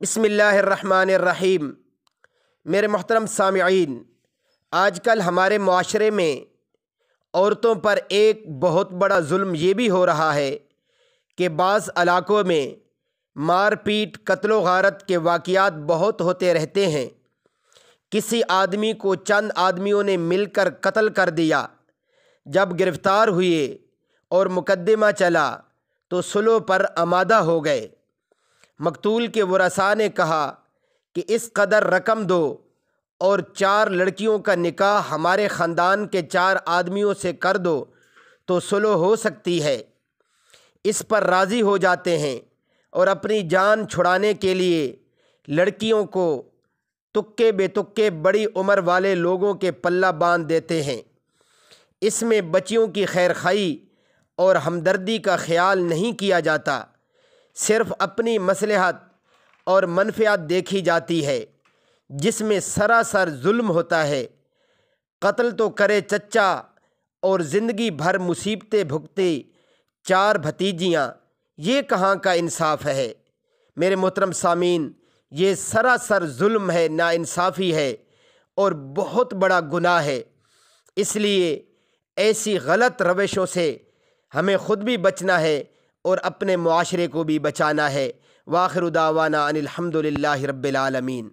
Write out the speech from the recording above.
بسم اللہ الرحمن الرحیم۔ میرے محترم سامعین، آج کل ہمارے معاشرے میں عورتوں پر ایک بہت بڑا ظلم یہ بھی ہو رہا ہے کہ بعض علاقوں میں مار پیٹ، قتل و غارت کے واقعات بہت ہوتے رہتے ہیں۔ کسی آدمی کو چند آدمیوں نے مل کر قتل کر دیا، جب گرفتار ہوئے اور مقدمہ چلا تو صلح پر آمادہ ہو گئے۔ مقتول کے ورثاء نے کہا کہ اس قدر رقم دو اور 4 لڑکیوں کا نکاح ہمارے خاندان کے 4 آدمیوں سے کر دو تو صلح ہو سکتی ہے۔ اس پر راضی ہو جاتے ہیں اور اپنی جان چھڑانے کے لیے لڑکیوں کو تکے بے تکے بڑی عمر والے لوگوں کے پلہ باندھ دیتے ہیں۔ اس میں بچیوں کی خیر خواہی اور ہمدردی کا خیال نہیں کیا جاتا، صرف اپنی مصلحت اور منفعت دیکھی جاتی ہے، جس میں سراسر ظلم ہوتا ہے۔ قتل تو کرے چچا اور زندگی بھر مصیبتیں بھگتے 4 بھتیجیاں، یہ کہاں کا انصاف ہے؟ میرے محترم سامعین، یہ سراسر ظلم ہے، ناانصافی ہے اور بہت بڑا گناہ ہے۔ اس لیے ایسی غلط روشوں سے ہمیں خود بھی بچنا ہے اور اپنے معاشرے کو بھی بچانا ہے۔ وآخر دعوانا ان الحمد للہ رب العالمین۔